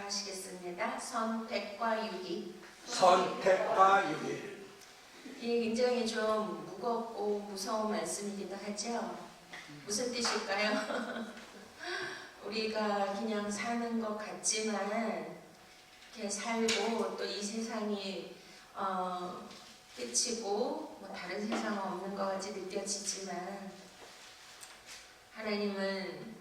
하시겠습니다. 선택과 유기. 선택과 유기. 이게 굉장히 좀 무겁고 무서운 말씀이기도 하죠. 무슨 뜻일까요? 우리가 그냥 사는 것 같지만 이렇게 살고 또 이 세상이 끝이고 뭐 다른 세상은 없는 것 같이 느껴지지만 하나님은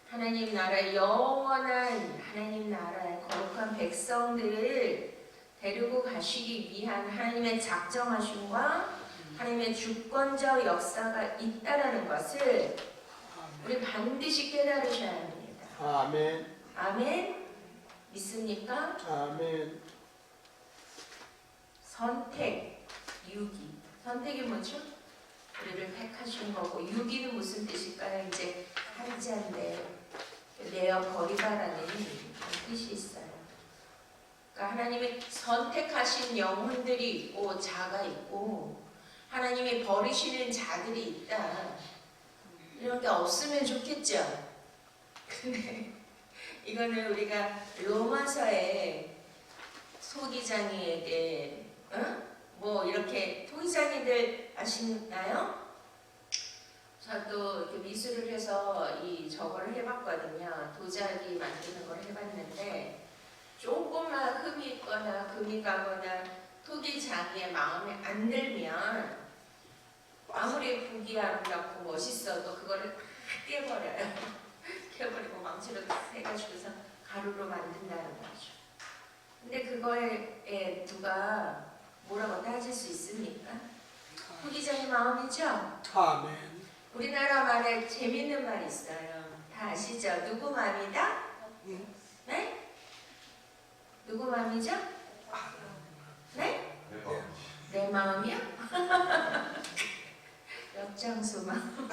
하나님 나라의 영원한 하나님 나라의 거룩한 백성들을 데리고 가시기 위한 하나님의 작정하심과 하나님의 주권적 역사가 있다라는 것을 우리 반드시 깨달으셔야 합니다. 아멘. 아멘. 믿습니까? 아멘. 선택, 유기. 선택이 뭐죠? 우리를 택하신 거고, 유기는 무슨 뜻일까요? 이제 한자인데 내어 버리다라는 뜻이 있어요. 그러니까 하나님이 선택하신 영혼들이 있고 자가 있고 하나님이 버리시는 자들이 있다. 이런 게 없으면 좋겠죠. 근데 이거는 우리가 로마서에 소기장이에게 뭐 이렇게 토기장이들 아시나요? 저도 이렇게 미술을 해서 저걸 해봤거든요. 도자기 만드는 걸 해봤는데 조금만 흠이 있거나 금이 가거나 토기장이에 마음에 안 들면 아무리 보기 아름답고 멋있어도 그거를 다 깨버려요. 깨버리고 망치로 해가지고서 가루로 만든다는 거죠. 근데 그거에 누가 뭐라고 따질 수 있습니까? 토기장의 마음이죠? 아멘. 우리나라 말에 재밌는 말이 있어요. 다 아시죠? 누구 마음이다? 네? 누구 마음이죠? 네? 내 마음이요? 역장수 마음.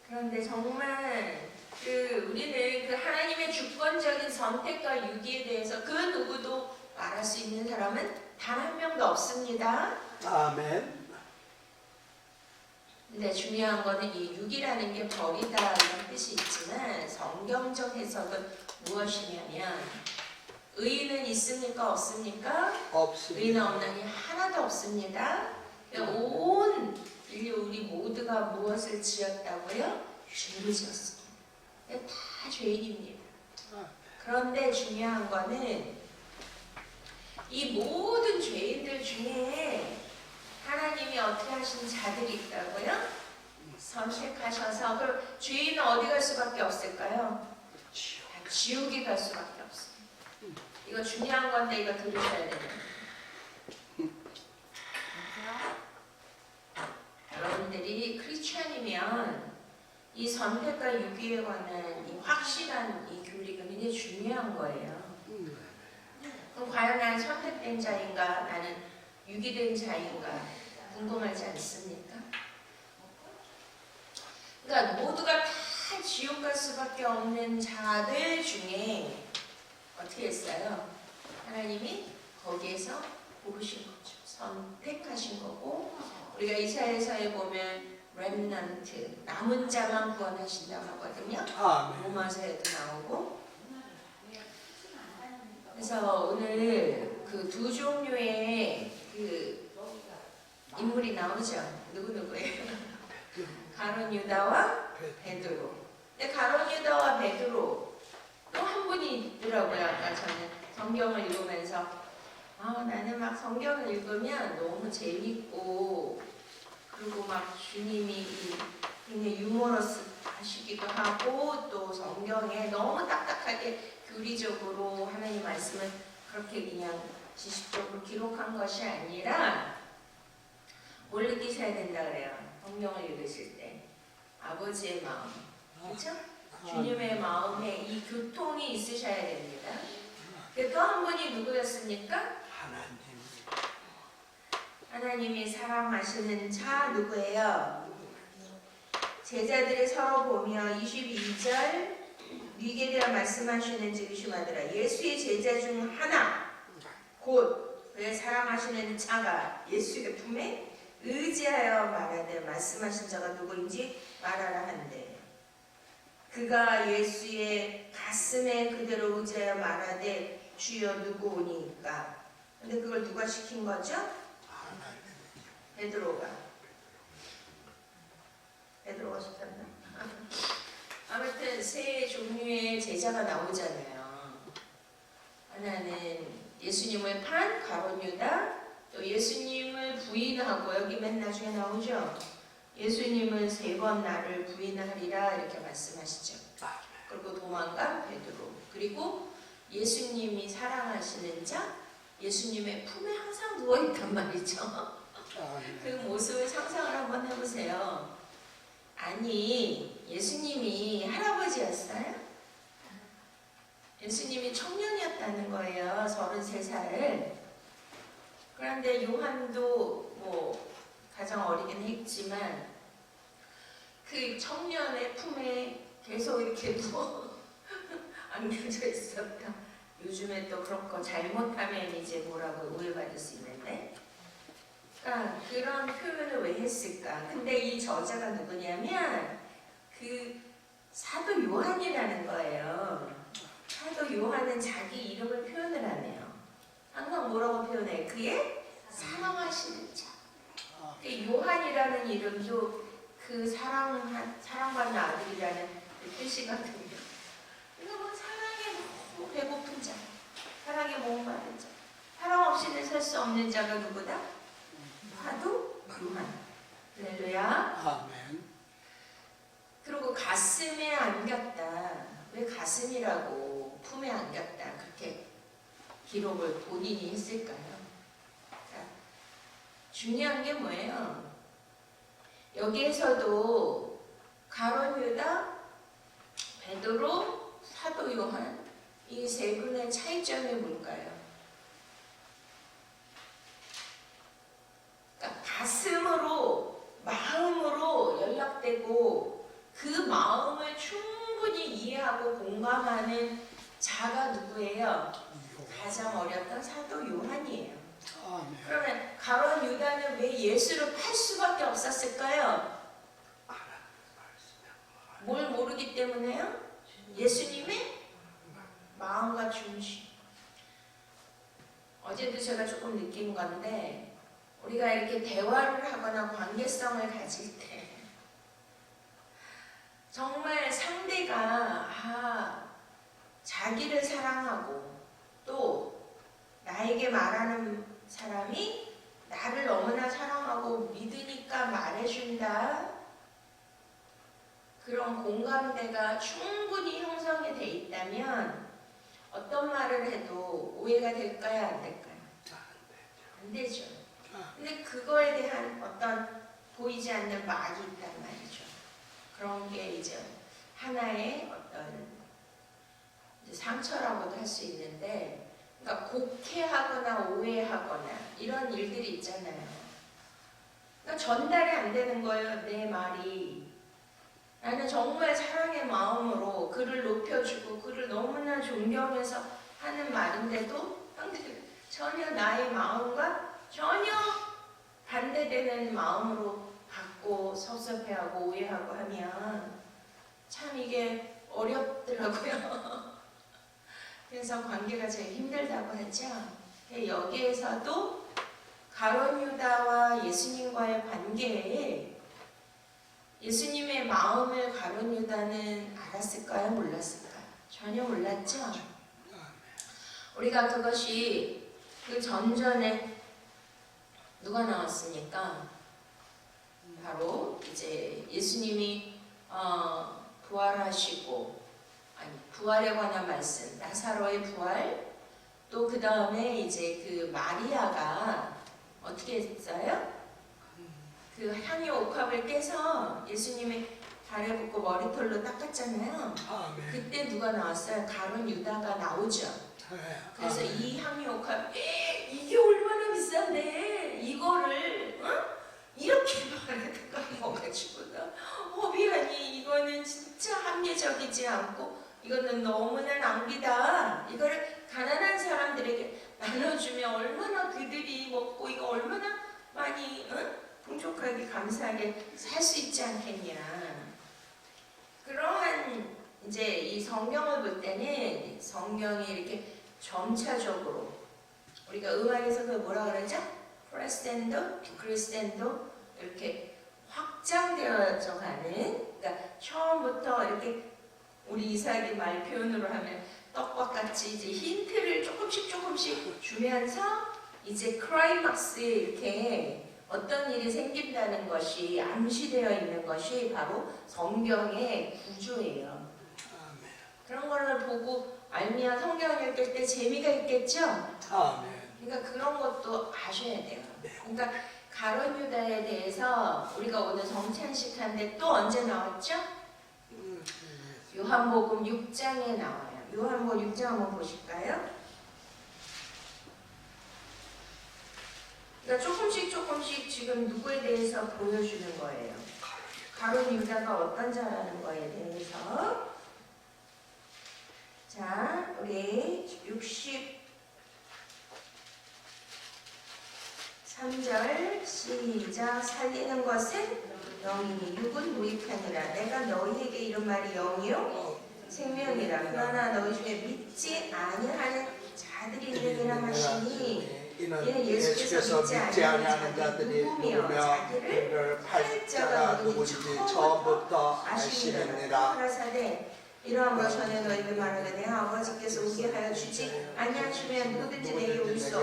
그런데 정말 우리는 그 하나님의 주권적인 선택과 유기에 대해서 그 누구도 말할 수 있는 사람은 단 한 명도 없습니다. 아멘. 근데 중요한 거는 이 유기라는 게 버리다 이런 뜻이 있지만 성경적 해석은 무엇이냐면 의인은 있습니까? 없습니까? 없습니다. 의인은 없나니 하나도 없습니다. 온 인류 우리 모두가 무엇을 지었다고요? 죄를 지었습니다. 다 죄인입니다. 그런데 중요한 거는 이 모든 죄인들 중에 하나님이 어떻게 하신 자들이 있다고요? 선택하셔서 그럼 죄인은 어디 갈 수밖에 없을까요? 다 지옥에 갈 수밖에 없습니다. 이거 중요한 건데 이거 들으셔야 돼요. 여러분들이 크리스천이면 이 선택과 유기에 관한 이 확실한 이 교리가 굉장히 중요한 거예요. 그럼 과연 나는 선택된 자인가 나는 유기된 자인가 궁금하지 않습니까? 그러니까 모두가 다 지옥 갈 수밖에 없는 자들 중에 어떻게 했어요? 하나님이 거기에서 고르신 거죠. 선택하신 거고 우리가 이사야서에 보면 렘넌트 남은 자만 구원하신다고 하거든요. 아멘. 로마서에도 나오고. 그래서 오늘 그 두 종류의 그 인물이 나오죠. 누구예요? 가룟 유다와 베드로. 근데 가룟 유다와 베드로 또 한 분이 있더라고요. 아까 저는 성경을 읽으면서 나는 막 성경을 읽으면 너무 재밌고 그리고 막 주님이 굉장히 유머러스 하시기도 하고 또 성경에 너무 딱딱하게 교리적으로 하나님 말씀을 그렇게 그냥 지식적으로 기록한 것이 아니라 뭘 느끼셔야 된다 그래요. 성경을 읽으실 때 아버지의 마음, 그렇죠? 주님의 마음에 이 교통이 있으셔야 됩니다. 또 한 분이 누구였습니까? 하나님. 하나님이 사랑하시는 자 누구예요? 제자들이 서로 보며 22절 네게 대한 말씀하시는 즉시마더라. 예수의 제자 중 하나 곧 그의 사랑하시는 자가 예수의 품에 의지하여 말하되 말씀하신 자가 누구인지 말하라 한대. 그가 그가 예수의 가슴에 그대로 의지하여 말하되 주여 누구 오니까. 근데 그걸 누가 시킨 거죠? 베드로가 시켰나? 아무튼 세 종류의 제자가 나오잖아요. 하나는 예수님을 판 가룟 유다, 또 예수님을 부인하고 여기 맨 나중에 나오죠. 예수님은 3번 나를 부인하리라 이렇게 말씀하시죠. 그리고 도망간 베드로, 그리고 예수님이 사랑하시는 자, 예수님의 품에 항상 누워있단 말이죠. 그 모습을 상상을 한번 해보세요. 아니, 예수님이 할아버지였어요? 예수님이 청년이었다는 거예요. 33살. 그런데 요한도 뭐 가장 어리긴 했지만 그 청년의 품에 계속 이렇게 누워 안겨져 있었다. 요즘에 또 그런 거 잘못하면 이제 뭐라고 오해받을 수 있는데, 그러니까 그런 표현을 왜 했을까? 근데 이 저자가 누구냐면 그 사도 요한이라는 거예요. 사도 요한은 자기 이름을 표현을 하네요. 항상 뭐라고 표현해? 그의 사랑하시는 자. 요한이라는 이름도 그 사랑받는 아들이라는 뜻이거든요. 그러니까 뭐 사랑에 너무 배고픈 자, 사랑에 목마른 자, 사랑 없이는 살 수 없는 자가 누구다? 사도 요한. 할렐루야. 아멘. 그리고 가슴에 안겼다. 왜 가슴이라고 품에 안겼다 그렇게 기록을 본인이 했을까요? 자, 중요한 게 뭐예요? 여기에서도 가룟 유다, 베드로, 사도 요한 이 세 분의 차이점이 뭘까요? 그러니까 가슴으로, 마음으로 연락되고 그 마음을 충분히 이해하고 공감하는 자가 누구예요? 가장 어렸던 사도 요한이에요. 그러면 가룟 유다는 왜 예수를 팔 수밖에 없었을까요? 뭘 모르기 때문에요? 예수님의 마음과 중심. 어제도 제가 조금 느낀 건데, 우리가 이렇게 대화를 하거나 관계성을 가질 때 정말 상대가 자기를 사랑하고 또 나에게 말하는 사람이 나를 너무나 사랑하고 믿으니까 말해준다. 그런 공감대가 충분히 형성이 돼 있다면 어떤 말을 해도 오해가 될까요? 안 될까요? 안 되죠. 근데 그거에 대한 어떤 보이지 않는 말이 있단 말이죠. 그런 게 이제 하나의 어떤 이제 상처라고도 할 수 있는데, 그러니까 곡해하거나 오해하거나 이런 일들이 있잖아요. 그러니까 전달이 안 되는 거예요, 내 말이. 나는 정말 사랑의 마음으로 그를 높여주고 그를 너무나 존경해서 하는 말인데도 상대는 전혀 나의 마음과 전혀 반대되는 마음으로 받고 섭섭해하고 오해하고 하면 참 이게 어렵더라고요. 그래서 관계가 제일 힘들다고 하죠. 여기에서도 가룟 유다와 예수님과의 관계에 예수님의 마음을 가룟 유다는 알았을까요? 몰랐을까요? 전혀 몰랐죠. 우리가 그것이 그 전전에 누가 나왔습니까? 바로 이제 예수님이 부활하시고, 부활에 관한 말씀, 나사로의 부활, 또 그 다음에 이제 그 마리아가 어떻게 했어요? 그 향유 옥합을 깨서 예수님이 발에 붓고 머리털로 닦았잖아요. 그때 누가 나왔어요? 가룟 유다가 나오죠. 그래서 이 향유 옥합, 이게 얼마나 비싼데 이거를 이렇게 바르다가 먹어가지고 허비하니 이거는 진짜 합리적이지 않고 이거는 너무나 낭비다. 이거를 가난한 사람들에게 나눠주면 얼마나 그들이 먹고 이거 얼마나 많이 풍족하게 감사하게 살 수 있지 않겠냐. 그러한 성경을 볼 때는 성경이 이렇게 점차적으로 우리가 음악에서 그걸 뭐라 그러죠? 크레센도, 디크레센도 이렇게 확장되어져 가는, 그러니까 처음부터 이렇게 우리 이삭의 말 표현으로 하면 떡밥같이 이제 힌트를 조금씩 주면서 이제 클라이막스에 이렇게 어떤 일이 생긴다는 것이 암시되어 있는 것이 바로 성경의 구조예요. 아멘. 그런 거를 보고 알미야 성경을 읽을 때 재미가 있겠죠? 아멘. 그러니까 그런 것도 아셔야 돼요. 네. 그러니까 가룟 유다에 대해서 우리가 오늘 정찬식 하는데 또 언제 나왔죠? 요한복음 6장에 나와요. 요한복음 6장 한번 보실까요? 그러니까 조금씩 지금 누구에 대해서 보여주는 거예요. 가룟 유다가 어떤 자라는 거에 대해서. 자, 우리 63절 시작. 살리는 것은 영이니 육은 무익하니라. 내가 너희에게 이런 말이 영이요 생명이라. 그러나 너희 중에 믿지 아니하는 자들이 있느니라 하시니 이는 예수께서 믿지 아니하는 자들이 누구며 자기를 팔 자가 누구인지 처음부터 아시느니라. 가라사대 이러한 것 전에 너희에게 말하되 내 아버지께서 오게 하여 주지 아니하시면 누구든지 내게 올 수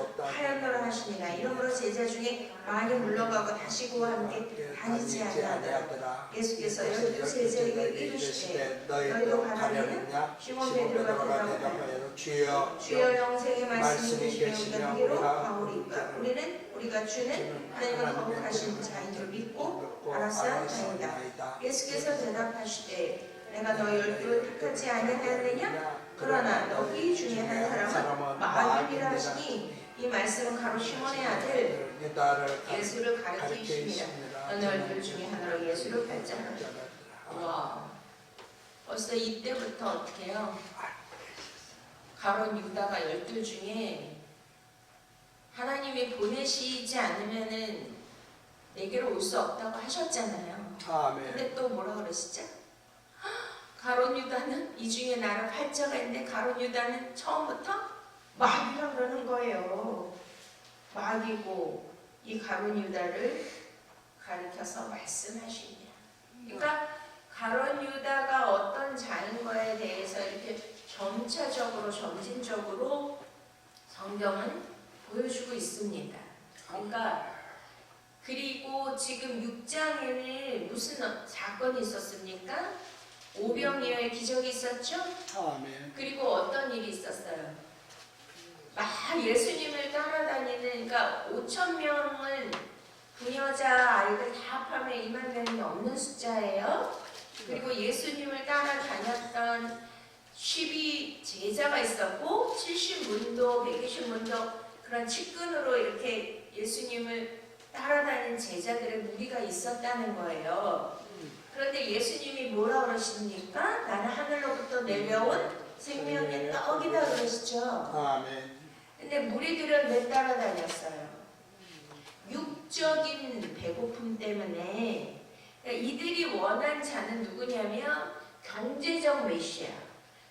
없다 하였노라 하시니라. 이러므로 제자 중에 많이 물러가고 다시 그와 함께 다니지 아니하더라. 예수께서 열두 제자에게 이르시되 너희도 가느냐? 시몬 베드로가 대답하여 주여 영생의 말씀이 계시며 우리로 가오리까. 우리가 주는 하나님의 거룩하신 자인 줄 믿고 알았사옵나이다. 예수께서 대답하시되 내가 너 열두를 택하지 아니하였느냐? 그러나 너희 중에 한 사람은 마귀니라 하시니 이 말씀은 가로 시몬의 아들 예수를 가리키심이라. 너는 열두 중에 하나로 예수를 발자하라. 와, 벌써 이때부터 어떻게 해요? 가룟 유다가 열두 중에 하나님이 보내시지 않으면은 내게로 올 수 없다고 하셨잖아요. 아멘. 근데 또 뭐라 그러시죠? 가룟 유다는 이 중에 나라 팔자가 있는데 가룟 유다는 처음부터 마귀라 그러는 거예요. 마귀고 이 가룟 유다를 가리켜서 말씀하십니다. 그러니까 가룟 유다가 어떤 자인 거에 대해서 이렇게 점차적으로 점진적으로 성경은 보여주고 있습니다. 그러니까 그리고 지금 6장에는 무슨 사건이 있었습니까? 오병이어의 기적이 있었죠? 아멘. 그리고 어떤 일이 있었어요? 막 예수님을 따라다니는, 그러니까 5,000명은 부녀자 아이들 다 합하면 2만 명이 넘는 숫자예요. 그리고 예수님을 따라다녔던 12 제자가 있었고 70문도, 120문도 그런 측근으로 이렇게 예수님을 따라다니는 제자들의 무리가 있었다는 거예요. 그런데 예수님이 뭐라 그러십니까? 나는 하늘로부터 내려온 생명의 떡이다 그러시죠. 아멘. 근데 무리들은 왜 따라다녔어요? 육적인 배고픔 때문에. 그러니까 이들이 원한 자는 누구냐면 경제적 메시아,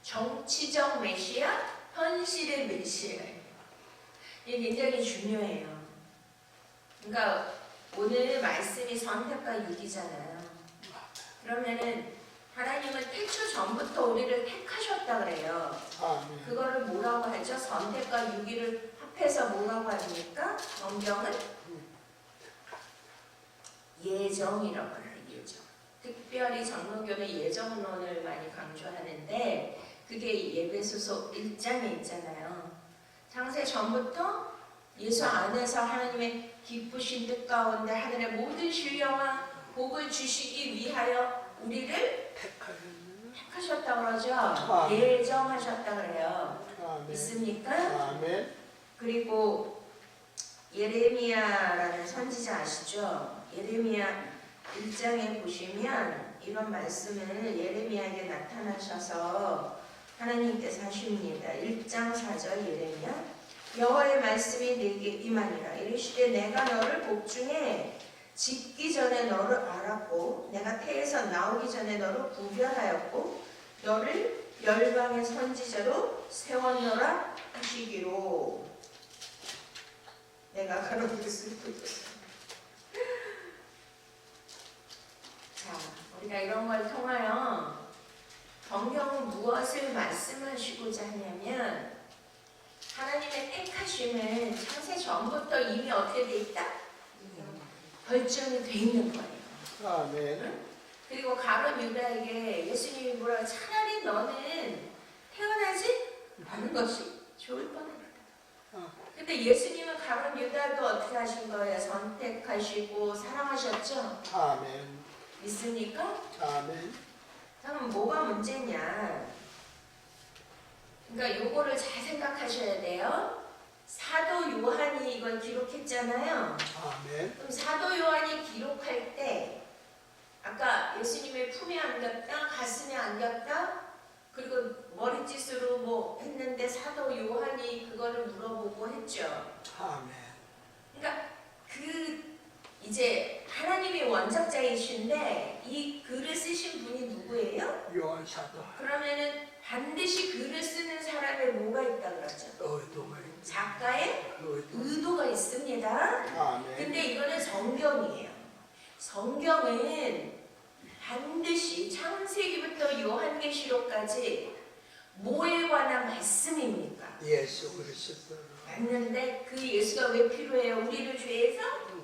정치적 메시아, 현실의 메시아예요. 이게 굉장히 중요해요. 그러니까 오늘 말씀이 선택과 유기잖아요. 그러면은 하나님은 태초 전부터 우리를 택하셨다 그래요. 아멘. 그거를 뭐라고 하죠? 선택과 유기를 합해서 뭐라고 합니까? 성경은 예정이라고 해요. 예정. 특별히 장로교는 예정론을 많이 강조하는데 그게 예배소서 1장에 있잖아요. 창세 전부터 예수 안에서 하나님의 기쁘신 뜻 가운데 하늘의 모든 신령한 복을 주시기 위하여 우리를 택하셨다 그러죠. 아멘. 예정하셨다 그래요. 아멘. 믿습니까? 아멘. 그리고 예레미야라는 선지자 아시죠? 예레미야 1장에 보시면 이런 말씀을 예레미야에게 나타나셔서 하나님께서 하십니다. 1장 4절 예레미야 여호와의 말씀이 내게 임하니라. 이르시되 내가 너를 복중에 짓기 전에 너를 알았고 내가 태에서 나오기 전에 너를 구별하였고 너를 열방의 선지자로 세웠노라 하시기로. 내가 그런 뜻을 보였어. 자, 우리가 이런 걸 통하여 성경은 무엇을 말씀하시고자 하냐면 하나님의 택하심은 창세 전부터 이미 어떻게 돼 있다? 결정이 돼 있는 거예요. 아멘. 그리고 가룟 유다에게 예수님이 뭐라고, 차라리 너는 태어나지 않은 것이 좋을 뻔했다. 근데 예수님은 가룟 유다도 어떻게 하신 거예요? 선택하시고 사랑하셨죠? 아멘. 믿습니까? 아멘. 그럼 뭐가 문제냐? 그러니까 요거를 잘 생각하셔야 돼요. 사도 요한이 이걸 기록했잖아요. 아멘. 그럼 사도 요한이 기록할 때 아까 예수님의 품에 안겼다, 가슴에 안겼다, 그리고 머리짓으로 뭐 했는데 사도 요한이 그거를 물어보고 했죠. 아멘. 그러니까 그 이제 하나님이 원작자이신데 이 글을 쓰신 분이 누구예요? 요한 사도. 그러면은 반드시 글을 쓰는 사람의 뭐가 있다 그러죠? 의도가 있다. 작가의 의도. 의도가 있습니다. 아멘. 근데 이거는 성경이에요. 성경은 반드시 창세기부터 요한계시록까지 뭐에 관한 말씀입니까? 예수 그리스도. 맞는데 그 예수가 왜 필요해요? 우리를 죄에서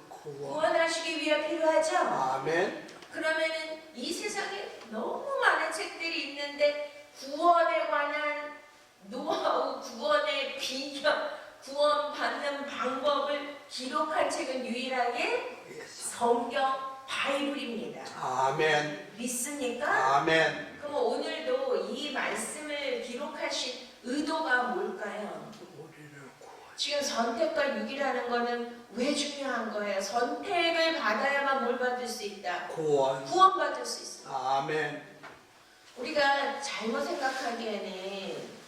구원하시기 위해 필요하죠? 아멘. 그러면은 이 세상에 너무 많은 책들이 있는데 구원에 관한 노하우, 구원의 비결, 구원받는 방법을 기록한 책은 유일하게 예수. 성경 바이블입니다. 아멘. 믿습니까? 아멘. 그럼 오늘도 이 말씀을 기록하신 의도가 뭘까요? 우리를 구원. 지금 선택과 유기라는 거는 왜 중요한 거예요? 선택을 받아야만 뭘 받을 수 있다? 구원. 구원받을 수 있어요. 아멘. 우리가 잘못 생각하기에는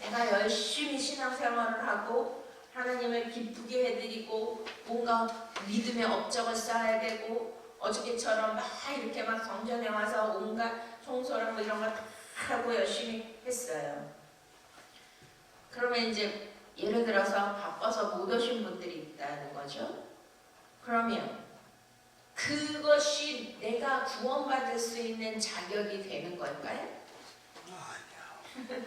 내가 열심히 신앙생활을 하고 하나님을 기쁘게 해드리고 뭔가 믿음의 업적을 쌓아야 되고 어저께처럼 막 이렇게 막 성전에 와서 온갖 청소랑 뭐 이런 걸 다 하고 열심히 했어요. 그러면 이제 예를 들어서 바빠서 못 오신 분들이 있다는 거죠. 그러면 그것이 내가 구원받을 수 있는 자격이 되는 걸까요? 아니야.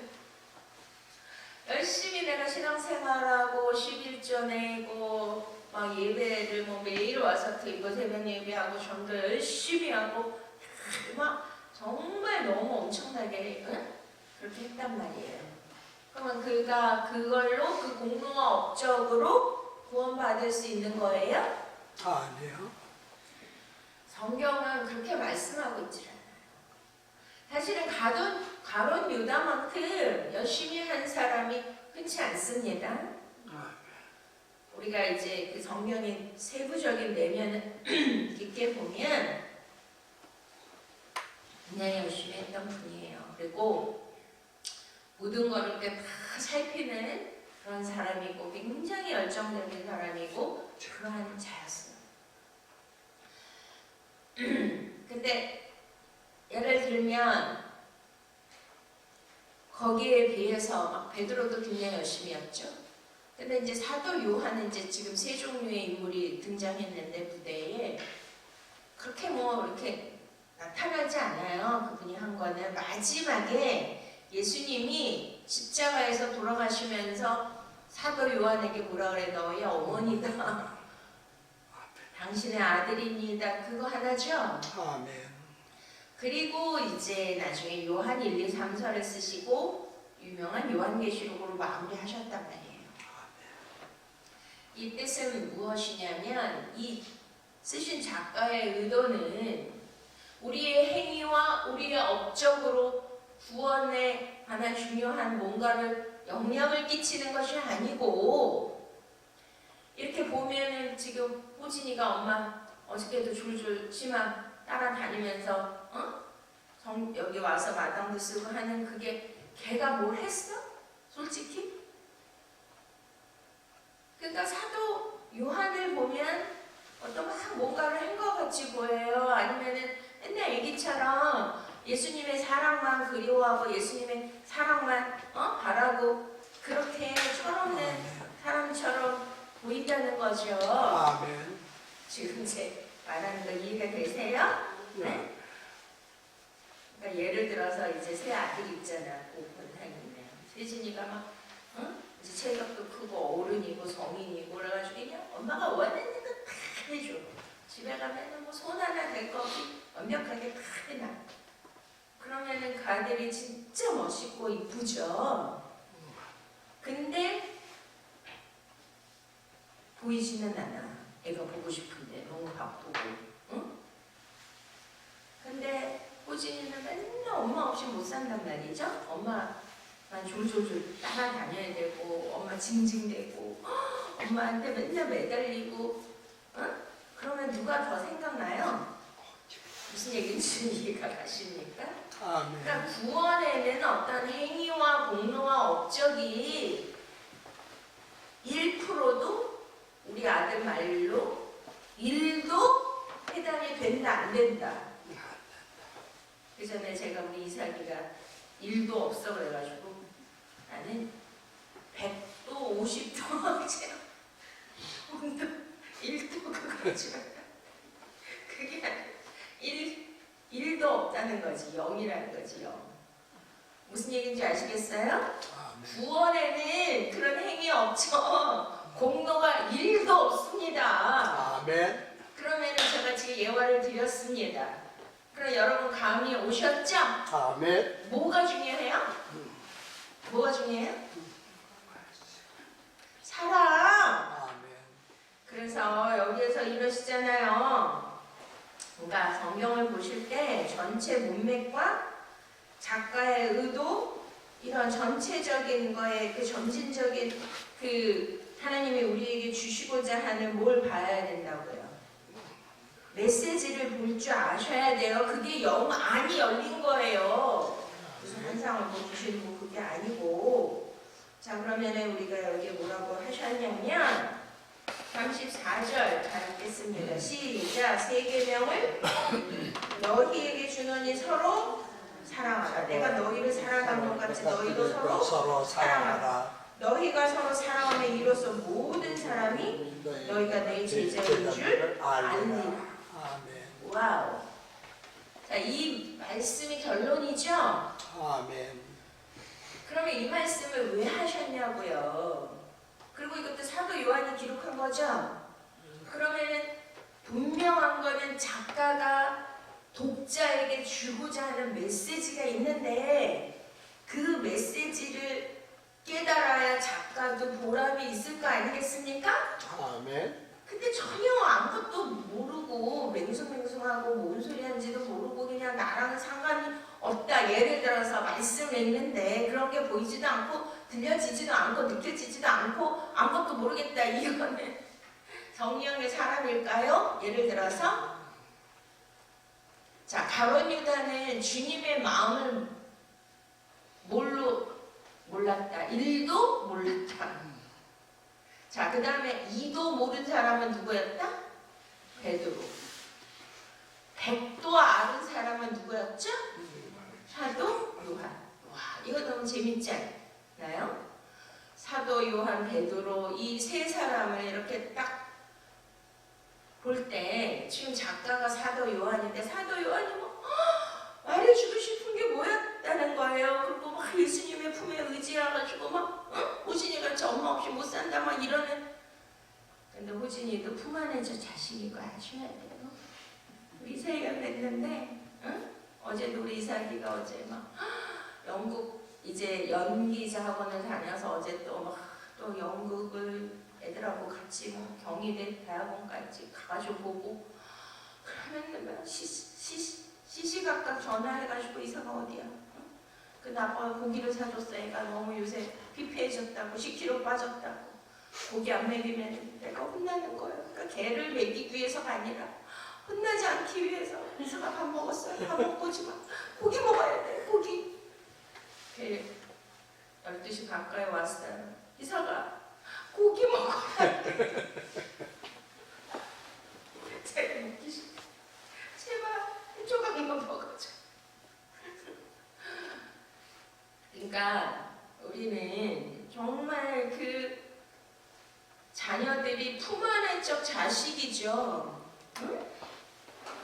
열심히 내가 신앙생활하고 11조 내고 막 예배를 뭐 매일 와서 드리고 새벽 예배하고 전도 열심히 하고 막 정말 너무 엄청나게 그렇게 했단 말이에요. 그러면 그가 그걸로 그 공로와 업적으로 구원받을 수 있는 거예요? 아니요. 성경은 그렇게 말씀하고 있지 않아요. 사실은 가룟 유다만큼 열심히 한 사람이 흔치 않습니다. 아멘. 우리가 이제 그 성경의 세부적인 내면을 깊게 보면 굉장히 열심히 했던 분이에요. 그리고 모든 거를 이렇게 다 살피는 그런 사람이고 굉장히 열정적인 사람이고 그러한 자였어요. 근데 예를 들면 거기에 비해서 막 베드로도 굉장히 열심히 했죠. 근데 이제 사도 요한은 이제 지금 세 종류의 인물이 등장했는데 무대에 그렇게 뭐 이렇게 나타나지 않아요. 그분이 한 거는 마지막에 예수님이 십자가에서 돌아가시면서 사도 요한에게 뭐라 그래? 너의 어머니가 당신의 아들입니다. 그거 하나죠? 아멘. 그리고 이제 나중에 요한 1, 2, 3서를 쓰시고 유명한 요한계시록으로 마무리하셨단 말이에요. 이 뜻은 무엇이냐면 이 쓰신 작가의 의도는 우리의 행위와 우리의 업적으로 구원에 관한 중요한 뭔가를 영향을 끼치는 것이 아니고 이렇게 보면은 지금 호진이가 엄마 어저께도 줄줄 치마 따라다니면서 여기 와서 마당도 쓰고 하는 그게 걔가 뭘 했어? 솔직히? 그러니까 사도 요한을 보면 어떤 막 뭔가를 한 것 같이 보여요. 아니면은 옛날 얘기처럼 예수님의 사랑과 그리워하고 예수님의 사랑만 바라고 그렇게 철없는 사람처럼 보인다는 거죠. 아멘. 지금 제 말하는 거 이해가 되세요? 네? 그러니까 예를 들어서 이제 새 아들 있잖아. 고권상이면 세진이가 막 이제 체격도 크고 어른이고 성인이고 그래가지고 그냥 엄마가 원하는 거 다 해줘. 집에 가면은 뭐 손 하나 댈 거 없이 완벽하게 다 해놔. 그러면은 그 아들이 진짜 멋있고 이쁘죠. 근데 보이지는 않아. 애가 보고 싶은데 너무 바쁘고. 응? 근데 호진이는 맨날 엄마 없이 못 산단 말이죠. 엄마만 졸졸졸 따라다녀야 되고 엄마 징징대고 엄마한테 맨날 매달리고. 응? 그러면 누가 더 생각나요? 무슨 얘기인지 이해가 가십니까? 아멘. 그러니까 구원에는 어떤 행위와 공로와 업적이 1%도 우리 아들 말로 1도 해당이 된다 안 된다. 그 전에 제가 우리 이삭이가 1도 없어 그래가지고 나는 100도 50도 제가 1도 그거지만 그게 아니라 1도 없다는 거지. 0이라는 거지. 0. 무슨 얘기인지 아시겠어요? 아멘. 구원에는 그런 행위 없죠. 공로가 1도 없습니다. 아멘. 그러면 제가 지금 예화를 드렸습니다. 그럼 여러분 감이 오셨죠? 아멘. 뭐가 중요해요? 뭐가 중요해요? 사랑. 아멘. 그래서 여기에서 이러시잖아요. 그러니까 성경을 보실 때 전체 문맥과 작가의 의도 이런 전체적인 거에 그 점진적인 그 하나님이 우리에게 주시고자 하는 뭘 봐야 된다고요. 메시지를 볼 줄 아셔야 돼요. 그게 영 안이 열린 거예요. 무슨 환상을 보여주시고 그게 아니고. 자 그러면은 우리가 여기 뭐라고 하셨냐면 34절 잘 읽겠습니다. 시작. 세 계명을 너희에게 주노니 서로 사랑하라. 내가 너희를 사랑한 것 같이 너희도 서로 사랑하라. 너희가 서로 사랑하면 이로써 모든 사람이 너희가 내 제자인 줄 알리라. 아멘. 와우. 자, 이 말씀이 결론이죠? 아멘. 그러면 이 말씀을 왜 하셨냐고요? 그리고 이것도 사도 요한이 기록한 거죠? 그러면은 분명한 거는 작가가 독자에게 주고자 하는 메시지가 있는데 그 메시지를 깨달아야 작가도 보람이 있을 거 아니겠습니까? 아멘. 근데 전혀 아무것도 모르고 맹숭맹숭하고 뭔 소리 하는지도 모르고 그냥 나랑 상관이 없다. 예를 들어서 말씀을 읽는데 그런 게 보이지도 않고 들려지지도 않고 느껴지지도 않고 아무것도 모르겠다. 이거는 성령의 사람일까요? 예를 들어서 자 가룟 유다는 주님의 마음을 뭘로 몰랐다. 1도 몰랐다. 자, 그 다음에 2도 모른 사람은 누구였다? 베드로. 100도 아는 사람은 누구였죠? 사도 요한. 와, 이거 너무 재밌지 않나요? 사도 요한, 베드로 이 세 사람을 이렇게 딱 볼 때 지금 작가가 사도 요한인데 사도 요한이 뭐 말해주고 싶은 게 뭐였다는 거예요. 그리고 막 예수님의 품에 의지해가지고 막 호진이가 저 엄마 없이 못 산다 막 이러는. 근데 호진이도 품 안에 저 자식이고 아셔야 돼요. 우리 이삭이가 그랬는데 어제도 우리 이삭이가 어제 막 영국 이제 연기자 학원을 다녀서 어제 또 연극을 애들하고 같이 뭐 경희대 대학원까지 가가지고 보고 그러면 시시각각 전화해가지고 이사가 어디야? 그 나빠 고기를 사줬어. 애가 너무 요새 피폐해졌다고 10kg 빠졌다고. 고기 안 먹이면 내가 혼나는 거예요. 그러니까 개를 먹이기 위해서가 아니라 혼나지 않기 위해서. 이사가 밥 먹었어요. 밥 먹고 지만 고기 먹어야 돼. 고기. 12시 가까이 왔어요. 이사가 고기 먹어야 돼. 제가 먹기 싫어. 제발 한 조각만 먹어줘. 그러니까 우리는 정말 그 자녀들이 품 안의 적 자식이죠. 응?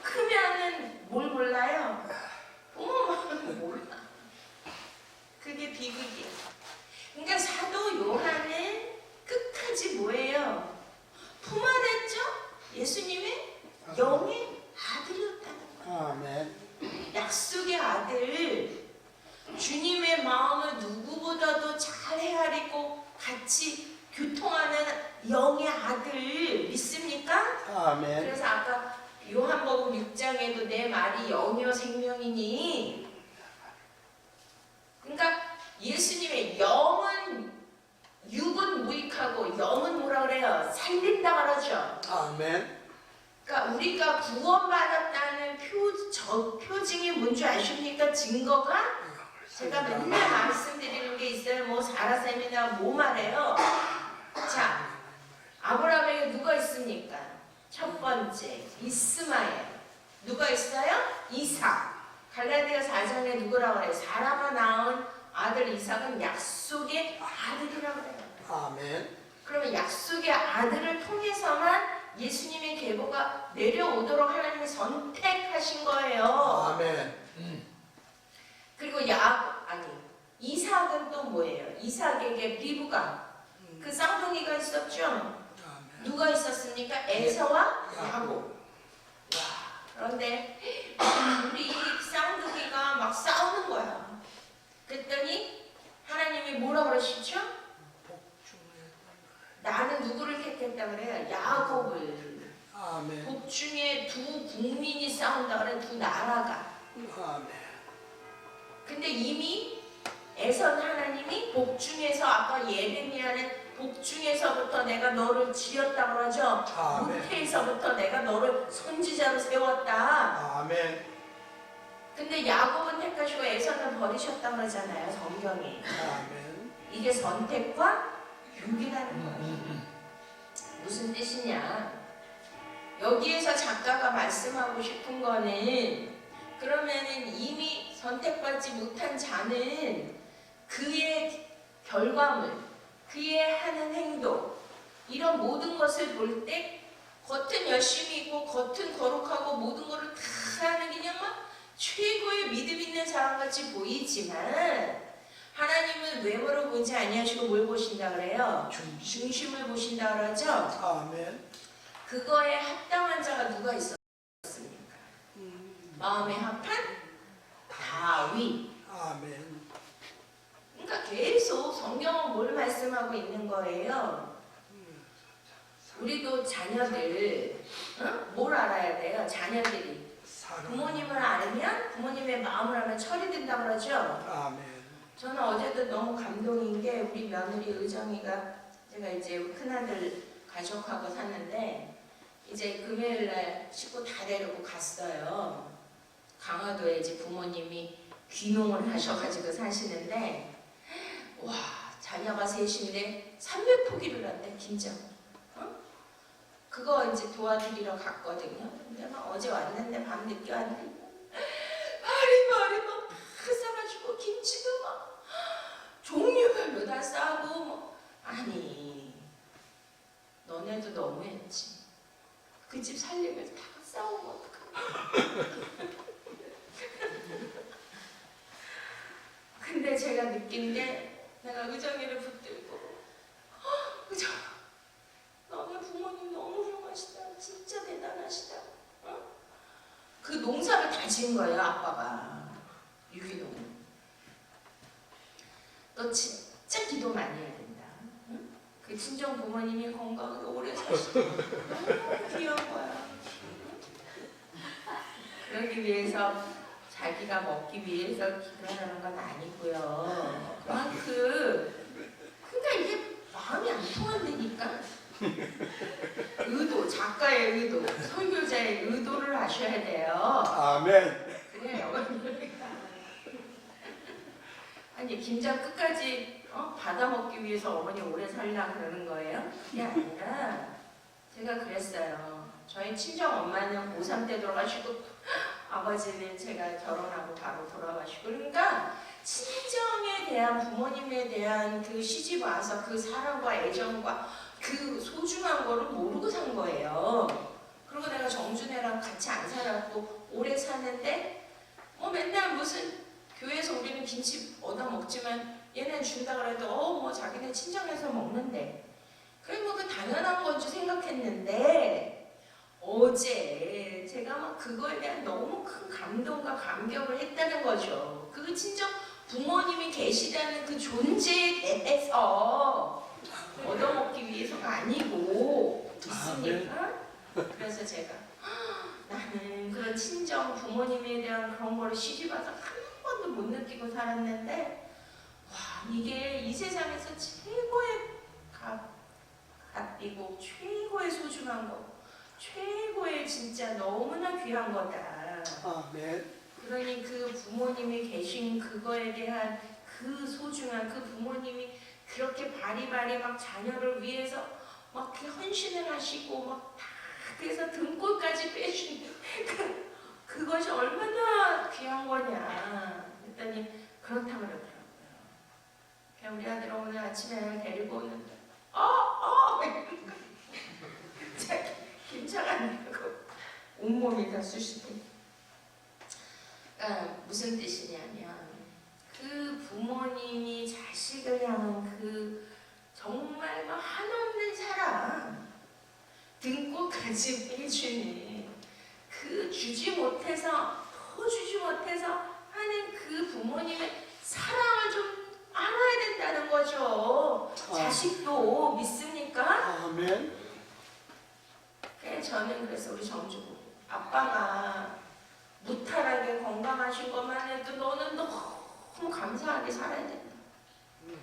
크면은 뭘 몰라요? 부모 마음을 몰라. 그게 비극이야. 그러니까 사도 요한은 끝까지 뭐예요? 품 안의 적 예수님의 영의 아들이었다는 거예요. 아멘. 약속의 아들, 주님의 마음을 누구보다도 잘 헤아리고 같이 교통하는 영의 아들 믿습니까? 아멘. 그래서 아까 요한복음 6장에도 내 말이 영이요 생명이니, 그러니까 예수님의 영은 육은 무익하고 영은 뭐라 그래요? 살린다 그러죠. 아멘. 그러니까 우리가 구원받았다는 표징이 뭔지 아십니까? 증거가 제가 맨날 말씀드리는 게 있어요. 뭐 사라셈이나 뭐 말해요. 자, 아브라함에게 누가 있습니까? 첫 번째 이스마엘. 누가 있어요? 이삭. 갈라디아 4장에 누구라고 그래요? 사라가 낳은 아들 이삭은 약속의 아들이라고 그래요. 아멘. 그러면 약속의 아들을 통해서만 예수님의 계보가 내려오도록 하나님이 선택하신 거예요. 아멘. 그리고 이삭은 또 뭐예요? 이삭에게 리브가 그 쌍둥이가 있었죠. 아멘. 누가 있었습니까? 에서와 야곱. 와, 그런데 우리 이 쌍둥이가 막 싸우는 거야. 그랬더니 하나님이 뭐라 그러시죠? 나는 누구를 택했다 그래요? 야곱을. 아멘. 복중에 두 국민이 싸운다 그래, 두 나라가. 아멘. 근데 이미 에선 하나님이 복중에서 아까 예레미야는 복중에서부터 내가 너를 지었다 그러죠. 아멘. 모태에서부터 내가 너를 선지자로 세웠다. 아멘. 근데 야곱은 택하시고 에선은 버리셨다 그러잖아요, 성경이. 아멘. 이게 선택과 유기라는 거예요. 무슨 뜻이냐? 여기에서 작가가 말씀하고 싶은 거는, 그러면은 이미 선택받지 못한 자는 그의 결과물, 그의 하는 행동, 이런 모든 것을 볼 때 겉은 열심히 있고 겉은 거룩하고 모든 것을 다 하는 그냥 막 최고의 믿음 있는 사람같이 보이지만 하나님은 외모를 보지 아니하시고 뭘 보신다 그래요? 중심을 보신다 그러죠? 아멘. 그거에 합당한 자가 누가 있었습니까? 마음에 합한 다윗. 아멘. 그러니까 계속 성경은 뭘 말씀하고 있는 거예요? 우리도 자녀들, 뭘 알아야 돼요? 자녀들이 부모님을 알면, 부모님의 마음을 알면 철이 든다 그러죠? 아멘. 저는 어제도 너무 감동인 게 우리 며느리 의정이가, 제가 이제 큰아들 가족하고 사는데 이제 금요일날 식구 다 데리고 갔어요. 강화도에 이제 부모님이 귀농을 하셔가지고 사시는데, 와, 자녀가 셋인데 300포기를 한대, 김장. 그거 이제 도와드리러 갔거든요. 근데 막 어제 왔는데 밤 늦게 왔는데 말이 막 다 싸가지고 김치도 막 종류별로 다 싸고 뭐. 아니, 너네도 너무했지. 그 집 살림을 다 싸우면 어떡하냐. 근데 제가 느낀 게, 내가 의정이를 붙들고, 의정, 너네 부모님 너무 훌륭하시다. 진짜 대단하시다. 그 농사를 다 지은 거예요, 아빠가. 유기농. 너 진짜 기도 많이 해야 된다. 응? 그 친정 부모님이 건강하게 오래 사시고 너무 귀여운 거야. 그러기 위해서, 자기가 먹기 위해서 기도하는 건 아니고요. 그러니까 이게 마음이 안 통한다니까. 의도, 작가의 의도, 설교자의 의도를 아셔야 돼요. 아멘. 그래요. 아니, 김장 끝까지 받아먹기 위해서 어머니 오래 살라 그러는 거예요? 그게 아니라, 제가 그랬어요. 저희 친정 엄마는 고3 때 돌아가시고 아버지는 제가 결혼하고 바로 돌아가시고, 그러니까 친정에 대한 부모님에 대한 그 시집 와서 그 사랑과 애정과 그 소중한 거를 모르고 산 거예요. 그리고 내가 정준애랑 같이 안 살았고 오래 사는데 맨날 무슨 교회에서 우리는 김치 얻어 먹지만 얘는 준다 그래도 뭐 자기네 친정에서 먹는데 그게 뭐 그 당연한 건 줄 생각했는데 어제 제가 막 그거에 대한 너무 큰 감동과 감격을 했다는 거죠. 그 친정 부모님이 계시다는 그 존재에 대해서 얻어먹기 위해서가 아니고 있으니까 그래서 제가 나는 그런 친정 부모님에 대한 그런 거를 시집와서 한 번도 못 느끼고 살았는데 와 이게 이 세상에서 최고의 값이고 최고의 소중한 거 최고의 진짜 너무나 귀한 거다. 아멘. 그러니 그 부모님이 계신 그거에 대한 그 소중한 그 부모님이 그렇게 바리바리 막 자녀를 위해서 막 헌신을 하시고 막 다 그래서 등골까지 빼주는 그것이 얼마나 귀한 거냐 그랬더니 그렇다고 그러더라고요. 그냥 우리 아들 오늘 아침에 데리고 오는데 김장한다고 온몸이 다 쑤시대. 그러니까 무슨 뜻이냐면 그 부모님이 자식을 향한 그 정말 한없는 사랑 등골까지 빼주는 그 주지 못해서 더 주지 못해서 하는 그 부모님의 사랑을 좀 알아야 된다는 거죠. 자식도 믿습니까? 아멘. 저는 그래서 우리 정주부 아빠가 무탈하게 건강하신 것만 해도 너는 너무 감사하게 살아야 된다.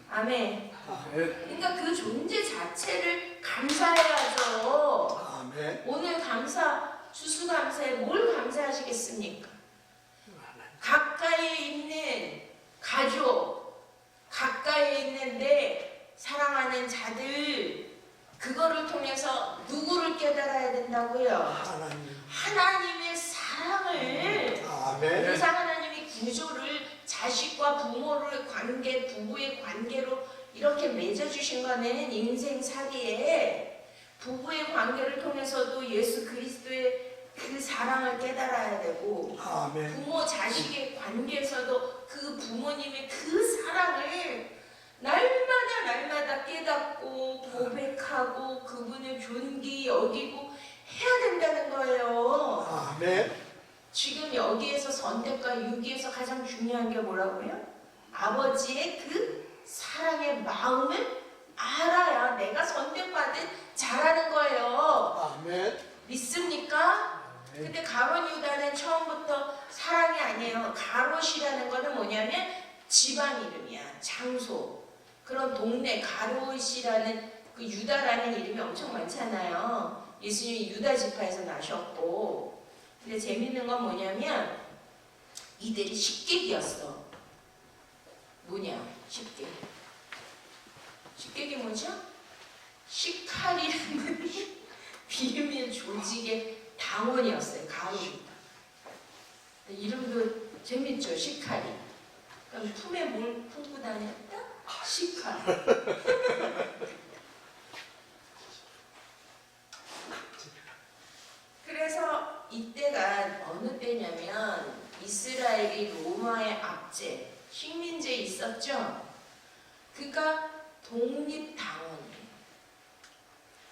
아멘. 그러니까 그 존재 자체를 감사해야죠. 아멘. 오늘 추수감사에 뭘 감사하시겠습니까? 가까이에 있는 가족, 가까이에 있는 내 사랑하는 자들, 그거를 통해서 누구를 깨달아야 된다고요? 하나님의 사랑을. 아멘. 그래서 하나님이 구조를 자식과 부모를 관계, 부부의 관계로 이렇게 맺어주신 거는 인생살이에 부부의 관계를 통해서도 예수 그리스도의 그 사랑을 깨달아야 되고 아멘. 부모 자식의 관계에서도 그 부모님의 그 사랑을 날마다 깨닫고 고백하고 그분을 존귀 여기고 해야 된다는 거예요. 아멘. 지금 여기에서 선택과 유기에서 가장 중요한 게 뭐라고요? 아버지의 그 사랑의 마음을 알아야 내가 선택받은 자라는 거예요. 아멘. 믿습니까? 근데 가롯 유다는 처음부터 사랑이 아니에요. 가롯이라는 거는 뭐냐면 지방 이름이야. 장소. 그런 동네 가롯이라는 그 유다라는 이름이 엄청 많잖아요. 예수님이 유다 지파에서 나셨고. 근데 재밌는 건 뭐냐면 이들이 식객이었어. 뭐냐? 식객. 식객이 뭐죠? 시칼이라는 비밀 조직의 당원이었어요. 가롯. 이름도 재밌죠? 시칼이. 그럼 품에 뭘 품고 다녔다? 시칼. 그래서 이때가 어느 때냐면 이스라엘이 로마의 압제, 식민지에 있었죠. 그러니까 독립당원이에요.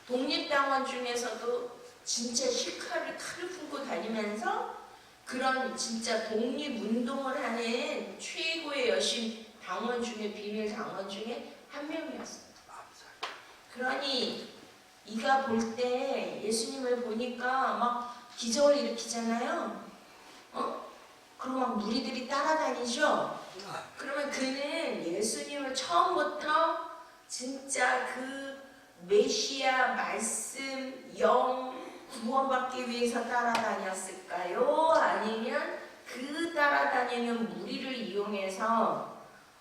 독립당원 중에서도 진짜 칼을 품고 다니면서 그런 진짜 독립운동을 하는 최고의 여신 당원 중에 비밀 당원 중에 한 명이었어요. 그러니 이가 볼 때 예수님을 보니까 막 기적을 일으키잖아요. 그럼 막 무리들이 따라다니죠. 그러면 그는 예수님을 처음부터 진짜 그 메시아 말씀 영 구원받기 위해서 따라다녔을까요? 아니면 그 따라다니는 무리를 이용해서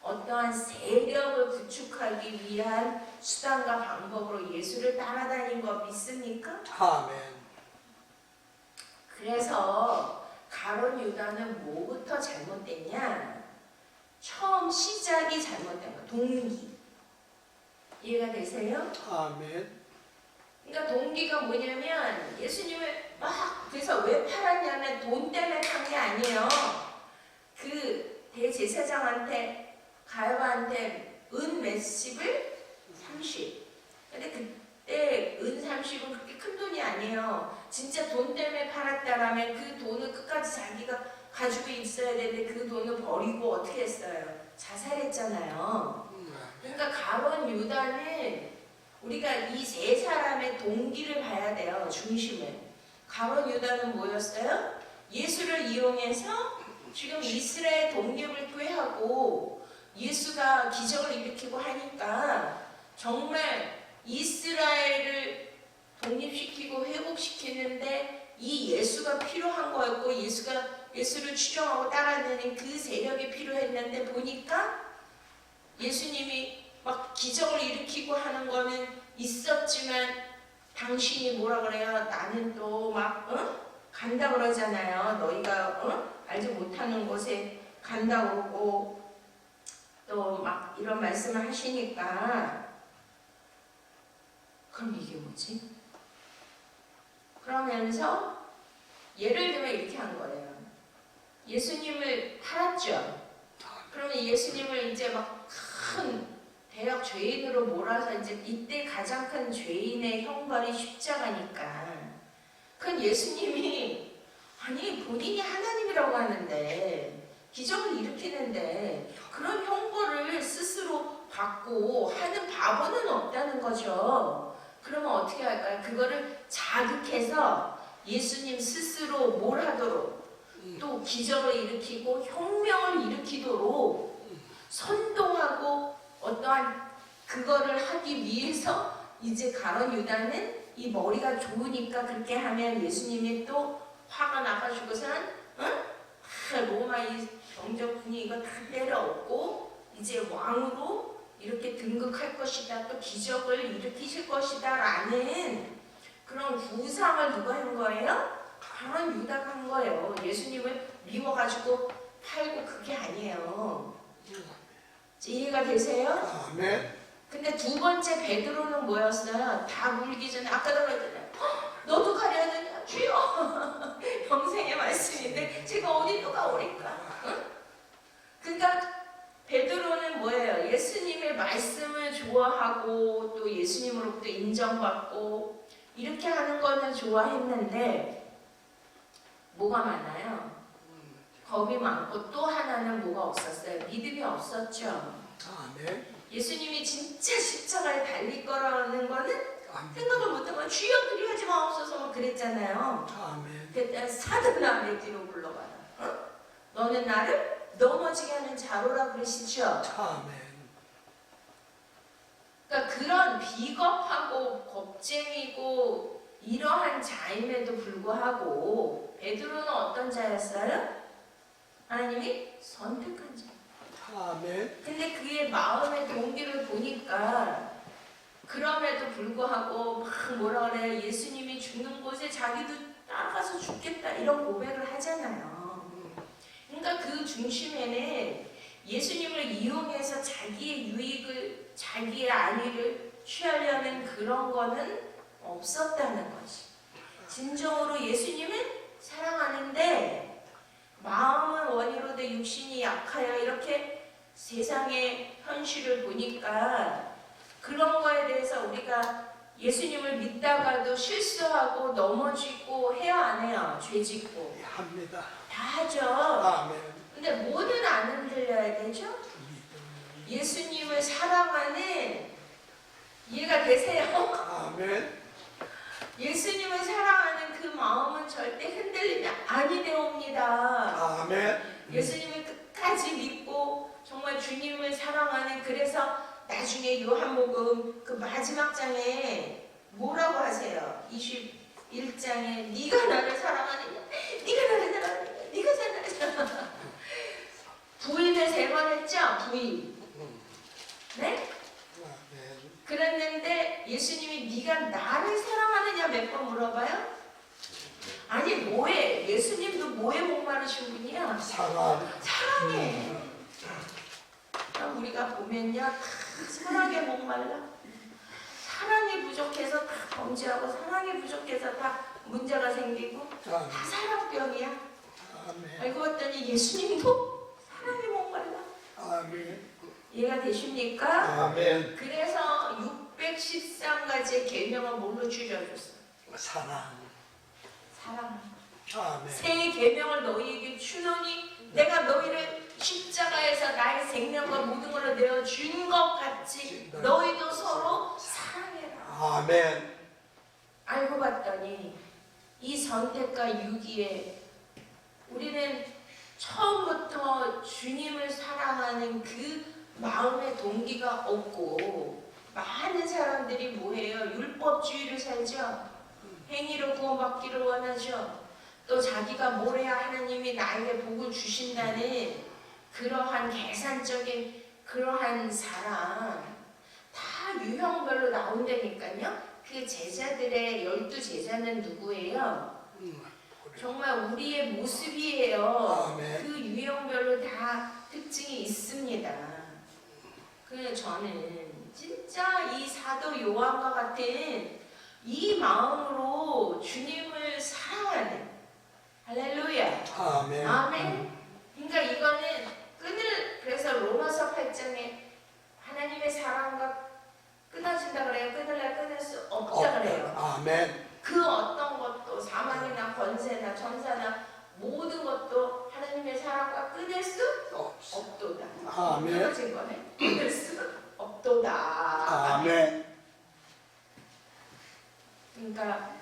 어떠한 세력을 구축하기 위한 수단과 방법으로 예수를 따라다닌 거 믿습니까? 아멘. 그래서 가롯 유다는 뭐부터 잘못됐냐? 처음 동기. 이해가 되세요? 아멘. 그러니까 동기가 뭐냐면 예수님을 막 그래서 왜 팔았냐면 돈 때문에 판 게 아니에요. 그 대제사장한테 가야바한테 은 몇십을 30. 근데 그때 은 30은 그렇게 큰 돈이 아니에요. 진짜 돈 때문에 팔았다라면 그 돈을 끝까지 자기가 가지고 있어야 되는데 그 돈을 버리고 어떻게 했어요? 자살했잖아요. 그러니까 가룟 유다는 우리가 이 세 사람의 동기를 봐야 돼요. 중심을. 가룟 유다는 뭐였어요? 예수를 이용해서 지금 이스라엘 독립을 꾀하고 예수가 기적을 일으키고 하니까 정말 이스라엘을 독립시키고 회복시키는데 이 예수가 필요한 거였고 예수를 추종하고 따라다니는 그 세력이 필요했는데 보니까 예수님이 막 기적을 일으키고 하는 거는 있었지만 당신이 뭐라 그래요? 나는 또 막 간다 그러잖아요. 너희가 알지 못하는 곳에 간다 그러고 또 막 이런 말씀을 하시니까 그럼 이게 뭐지? 그러면서 예를 들면 이렇게 한 거예요. 예수님을 팔았죠. 그러면 예수님을 이제 막 큰 대역 죄인으로 몰아서 이제 이때 가장 큰 죄인의 형벌이 십자가니까. 그건 예수님이 아니 본인이 하나님이라고 하는데 기적을 일으키는데 그런 형벌을 스스로 받고 하는 바보는 없다는 거죠. 그러면 어떻게 할까요? 그거를 자극해서 예수님 스스로 뭘 하도록 또 기적을 일으키고 혁명을 일으키도록 선동하고 어떠한 그거를 하기 위해서 이제 가룟 유다는 이 머리가 좋으니까 그렇게 하면 예수님이 또 화가 나가지고선 로마 이 병정군이 이거 다 때려엎고 이제 왕으로 이렇게 등극할 것이다 또 기적을 일으키실 것이다 라는 그런 구상을 누가 한 거예요? 가룟 유다가 한 거예요. 예수님을 미워가지고 팔고 그게 아니에요. 이해가 되세요? 아멘. 근데 두 번째 베드로는 뭐였어요? 다 물기 전에 아까도 그랬잖아요. 너도 가려야 되냐? 주여! 평생의 말씀인데 제가 어디로 가오리까? 응? 그러니까 베드로는 뭐예요? 예수님의 말씀을 좋아하고 또 예수님으로부터 인정받고 이렇게 하는 거는 좋아했는데 뭐가 많아요? 겁이 많고 또 하나는 뭐가 없었어요? 믿음이 없었죠. 아멘. 예수님이 진짜 십자가에 달릴 거라는 거는 아멘. 생각을 못하고 주여 그리하지 마옵소서 막 그랬잖아요. 아멘. 그때 사드나 내 뒤로 불러가라. 너는 나를 넘어지게 하는 자로라 그러시죠. 아멘. 그러니까 그런 비겁하고 겁쟁이고 이러한 자임에도 불구하고 베드로는 어떤 자였어요? 하나님이 선택한 자. 아멘. 근데 그의 마음의 동기를 보니까 그럼에도 불구하고 막 뭐라 그래 예수님이 죽는 곳에 자기도 따라가서 죽겠다 이런 고백을 하잖아요. 그러니까 그 중심에는 예수님을 이용해서 자기의 유익을 자기의 안위를 취하려는 그런 거는 없었다는 거지. 진정으로 예수님은 사랑하는데 마음은 원이로 돼 육신이 약하여 이렇게 세상의 현실을 보니까 그런 거에 대해서 우리가 예수님을 믿다가도 실수하고 넘어지고 해야 안 해요? 죄 짓고 합니다. 다 하죠. 아멘. 근데 뭐는 안 흔들려야 되죠? 예수님을 사랑하는 이해가 되세요? 아멘. 예수님을 사랑하는 그 마음은 절대 흔들리면 아니 되옵니다. 아멘. 예수님을 끝까지 믿고 정말 주님을 사랑하는 그래서 나중에 요한복음 그 마지막 장에 뭐라고 하세요? 21장에 네가 나를 사랑하느냐? 네가 나를 사랑하느냐? 네가 나를 사랑하느냐? 부인을 3번 했죠? 부인. 네? 그랬는데 예수님이 네가 나를 사랑하느냐 몇 번 물어봐요? 아니 뭐해? 예수님도 뭐에 목마르신 분이야? 사랑. 사랑해. 그럼 우리가 우리가 보면요, 다 사랑에 목말라. 사랑이 부족해서 다 범죄하고 사랑이 부족해서 다 문제가 생기고 다 사랑병이야. 아멘. 알고 봤더니 예수님도 사랑에 목말라. 아멘. 이해가 되십니까? 아멘. 그래서 613가지의 계명을 뭘로 줄여줬어? 사랑. 사랑. 아멘. 새 계명을 너희에게 주노니 내가 너희를 십자가에서 나의 생명과 모든 것을 내어준 것 같이 너희도 서로 사랑해라. 아멘. 알고 봤더니 이 선택과 유기에 우리는 처음부터 주님을 사랑하는 그 마음의 동기가 없고, 많은 사람들이 뭐해요? 율법주의를 살죠. 행위로 구원받기를 원하죠. 또 자기가 뭘 해야 하나님이 나에게 복을 주신다는 그러한 계산적인 그러한 사랑, 다 유형별로 나온다니까요. 그 제자들의 12제자는 누구예요? 정말 우리의 모습이에요. 아멘. 그 유형별로 다 특징이 있습니다. 그래서 저는 진짜 이 사도 요한과 같은 이 마음으로 주님을 사랑하는, 할렐루야. 아멘. 아멘. 그러니까 이거는 그래서 로마서 8장에 하나님의 사랑과 끊어진다 그래요. 끊을 수 없다 그래요. 아멘. 그 어떤 것도 사망이나 권세나 천사나 모든 것도 하나님의 사랑과 끊을 수 없도다. 아멘. 끊어진 거네. 끊을 수 없도다. 아멘. 그러니까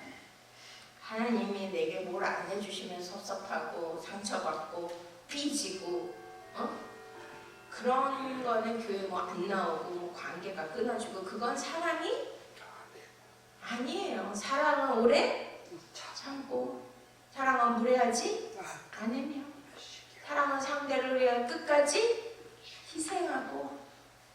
하나님이 내게 뭘 안 해주시면 섭섭하고 상처받고 삐지고 그런 거는 교회 뭐 안 나오고 뭐 관계가 끊어지고 그건 사랑이 아니에요. 사랑은 오래 참고, 사랑은 무례하지 않으며, 사랑은 상대를 위해 끝까지 희생하고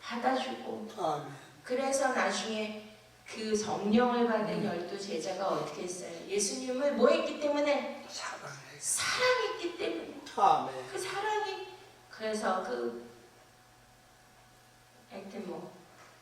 받아주고. 아멘. 그래서 나중에 그 성령을 받은 12제자가 어떻게 했어요? 예수님을 뭐 했기 때문에? 사랑했기 때문에. 아멘. 그 사랑이, 그래서 하여튼 뭐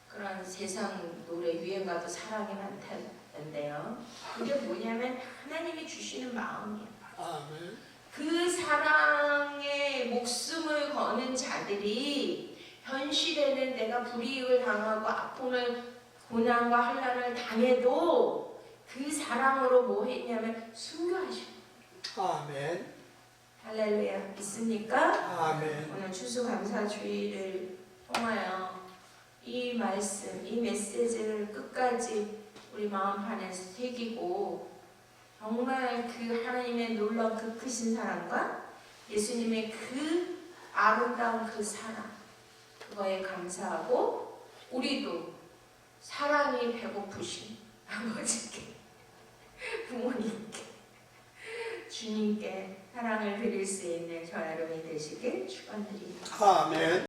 그런 세상 노래 유행가도 사랑이 많다는데요. 그게 뭐냐면 하나님이 주시는 마음이에요. 아멘. 그 사랑에 목숨을 거는 자들이 현실에는 내가 불이익을 당하고 아픔을, 고난과 환난을 당해도 그 사랑으로 뭐 했냐면 순교하시고. 아멘. 할렐루야. 있습니까? 아멘. 오늘 추수감사주의를 통하여 이 말씀, 이 메시지를 끝까지 우리 마음판에 새기고 정말 그 하나님의 놀라운 그 크신 사랑과 예수님의 그 아름다운 그 사랑, 그거에 감사하고 우리도 사랑이 배고프신 아버지께, 부모님께, 주님께 사랑을 드릴 수 있는 저 여러분이 되시길 축원드립니다. 아멘.